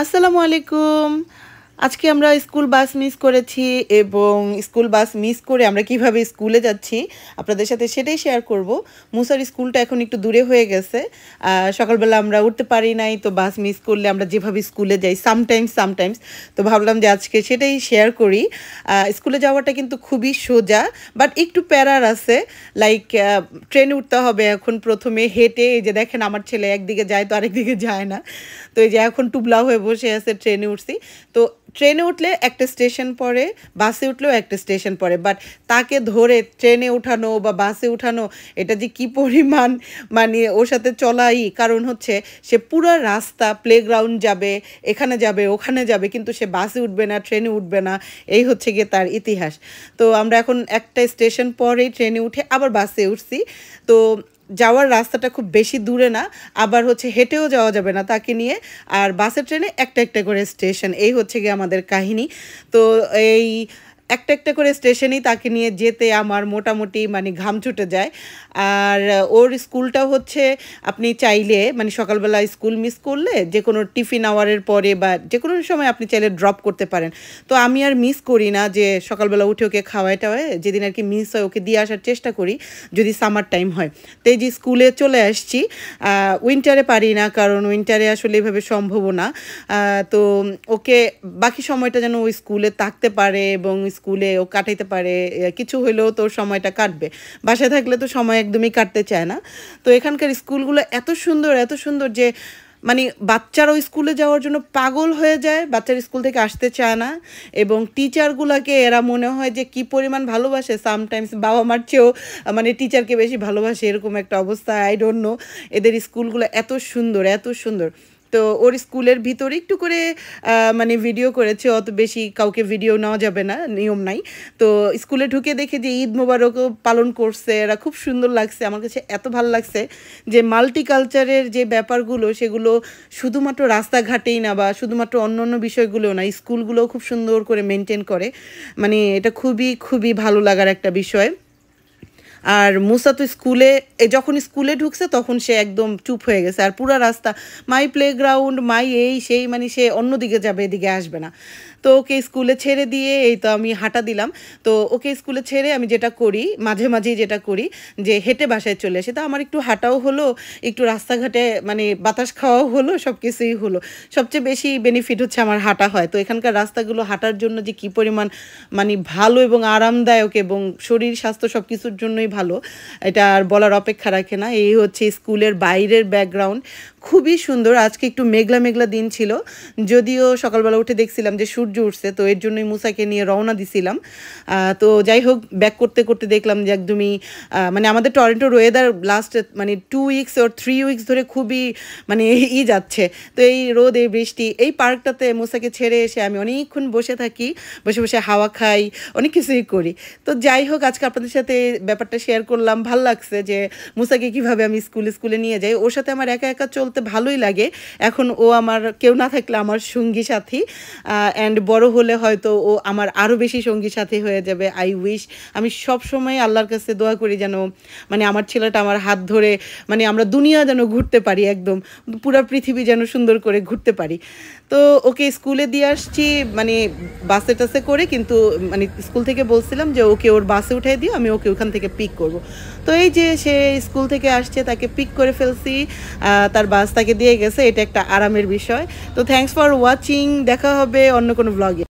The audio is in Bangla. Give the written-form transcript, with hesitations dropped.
আসসালামু আলাইকুম। আজকে আমরা স্কুল বাস মিস করেছি এবং স্কুল বাস মিস করে আমরা কিভাবে স্কুলে যাচ্ছি আপনাদের সাথে সেটাই শেয়ার করব। মুসার স্কুলটা এখন একটু দূরে হয়ে গেছে। সকালবেলা আমরা উঠতে পারি নাই, তো বাস মিস করলে আমরা যেভাবে স্কুলে যাই সামটাইমস তো ভাবলাম যে আজকে সেটাই শেয়ার করি। স্কুলে যাওয়াটা কিন্তু খুবই সোজা, বাট একটু প্যারার আছে। লাইক ট্রেনে উঠতে হবে এখন, প্রথমে হেঁটে, এই যে দেখেন আমার ছেলে একদিকে যায় তো আরেকদিকে যায় না। তো এই যে এখন টুবলা হয়ে বসে আছে, ট্রেনে উঠছি। তো ট্রেনে উঠলে একটা স্টেশন পড়ে, বাসে উঠলেও একটা স্টেশন পড়ে, বাট তাকে ধরে ট্রেনে উঠানো বা বাসে উঠানো এটা যে কি পরিমাণ মানে ওর সাথে চলাই, কারণ হচ্ছে সে পুরো রাস্তা প্লেগ্রাউন্ড যাবে, এখানে যাবে ওখানে যাবে, কিন্তু সে বাসে উঠবে না, ট্রেনে উঠবে না। এই হচ্ছে গিয়ে তার ইতিহাস। তো আমরা এখন একটা স্টেশন পরেই ট্রেনে উঠে আবার বাসে উঠছি। তো যাওয়ার রাস্তাটা খুব বেশি দূরে না, আবার হচ্ছে হেঁটেও যাওয়া যাবে না তাকে নিয়ে। আর বাসে ট্রেনে একটা একটা করে স্টেশন, এই হচ্ছে গিয়ে আমাদের কাহিনী। তো এই একটা একটা করে স্টেশনেই তাকে নিয়ে যেতে আমার মোটামুটি মানে ঘাম ছুটে যায়। আর ওর স্কুলটা হচ্ছে আপনি চাইলে মানে সকালবেলা স্কুল মিস করলে যে কোনো টিফিন আওয়ারের পরে বা যে কোনো সময় আপনি চাইলে ড্রপ করতে পারেন। তো আমি আর মিস করি না যে সকালবেলা উঠে ওকে খাওয়াই টাওয়ায়, যেদিন আর কি মিস হয় ওকে দিয়ে আসার চেষ্টা করি যদি সামার টাইম হয়। তো এই যে স্কুলে চলে আসছি, উইন্টারে পারি না, কারণ উইন্টারে আসলে এভাবে সম্ভবও না। তো ওকে বাকি সময়টা যেন ওই স্কুলে থাকতে পারে এবং স্কুলে ও কাটাইতে পারে, কিছু হইলেও তোর সময়টা কাটবে। বাসায় থাকলে তো সময় একদমই কাটতে চায় না। তো এখানকার স্কুলগুলো এত সুন্দর যে মানে বাচ্চারাও স্কুলে যাওয়ার জন্য পাগল হয়ে যায়, বাচ্চার স্কুল থেকে আসতে চায় না। এবং টিচারগুলোকে এরা মনে হয় যে কি পরিমাণ ভালোবাসে, সামটাইমস বাবা মার চেয়েও মানে টিচারকে বেশি ভালোবাসে, এরকম একটা অবস্থা। আই ডোন্ট নো, এদের স্কুলগুলো এত সুন্দর। তো ওর স্কুলের ভিতরে একটু করে মানে ভিডিও করেছে, অত বেশি কাউকে ভিডিও নেওয়া যাবে না, নিয়ম নাই। তো স্কুলে ঢুকে দেখে যে ঈদ মোবারকও পালন করছে, এরা খুব সুন্দর লাগছে। আমার কাছে এত ভালো লাগছে যে মাল্টিকালচারের যে ব্যাপারগুলো সেগুলো শুধুমাত্র রাস্তাঘাটেই না বা শুধুমাত্র অন্য বিষয়গুলো না, স্কুলগুলোও খুব সুন্দর করে মেনটেন করে। মানে এটা খুবই ভালো লাগার একটা বিষয়। আর মুসা তো যখন স্কুলে ঢুকছে তখন সে একদম চুপ হয়ে গেছে। আর পুরা রাস্তা মাই প্লেগ্রাউন্ড, মাই এই সেই, মানে সে অন্যদিকে যাবে, এদিকে আসবে না। তো ওকে স্কুলে ছেড়ে দিয়ে এই তো আমি হাঁটা দিলাম। তো ওকে স্কুলে ছেড়ে আমি যেটা করি, মাঝেই যেটা করি যে হেঁটে বাসায় চলে আসি। তো আমার একটু হাঁটাও হলো, একটু রাস্তাঘাটে মানে বাতাস খাওয়াও হলো, সব কিছুই হলো। সবচেয়ে বেশি বেনিফিট হচ্ছে আমার হাঁটা হয়। তো এখানকার রাস্তাগুলো হাঁটার জন্য যে কী পরিমাণ মানে ভালো এবং আরামদায়ক এবং শরীর স্বাস্থ্য সব কিছুর জন্যই ভালো, এটা আর বলার অপেক্ষা রাখে না। এই হচ্ছে স্কুলের বাইরের ব্যাকগ্রাউন্ড, খুবই সুন্দর। আজকে একটু মেঘলা দিন ছিল, যদিও সকালবেলা উঠে দেখছিলাম যে সূর্য উঠছে, তো এর জন্যই মুসাকে নিয়ে রওনা দিছিলাম। তো যাই হোক, ব্যাক করতে দেখলাম যে একদমই মানে আমাদের টরন্টোর ওয়েদার লাস্ট মানে 2 উইকস ওর 3 উইকস ধরে খুবই মানে যাচ্ছে। তো এই রোদ, এই বৃষ্টি, এই পার্কটাতে মুসাকে ছেড়ে এসে আমি অনেকক্ষণ বসে থাকি, বসে হাওয়া খাই, অনেক কিছুই করি। তো যাই হোক, আজকে আপনাদের সাথে ব্যাপারটা শেয়ার করলাম। ভাল লাগছে যে মুসাকে কিভাবে আমি স্কুলে নিয়ে যাই। ওর সাথে আমার একা চলতে ভালোই লাগে। এখন ও আমার কেউ না থাকলে আমার সঙ্গী সাথী, অ্যান্ড বড় হলে হয়তো ও আমার আরও বেশি সঙ্গী সাথী হয়ে যাবে। আই উইশ, আমি সব সময় আল্লাহর কাছে দোয়া করি যেন মানে আমার ছেলেটা আমার হাত ধরে মানে আমরা দুনিয়া যেন ঘুরতে পারি, একদম পুরো পৃথিবী যেন সুন্দর করে ঘুরতে পারি। তো ওকে স্কুলে দিয়ে আসছি মানে বাসে টাসে করে, কিন্তু মানে স্কুল থেকে বলছিলাম যে ওকে ওর বাসে উঠাই দিও, আমি ওকে ওখান থেকে পিক করব। তো এই যে সে স্কুল থেকে আসছে, তাকে পিক করে ফেলছি, তার বাস তাকে দিয়ে গেছে, এটা একটা আরামের বিষয়। তো থ্যাঙ্কস ফর ওয়াচিং, দেখা হবে অন্য কোনো ব্লগে।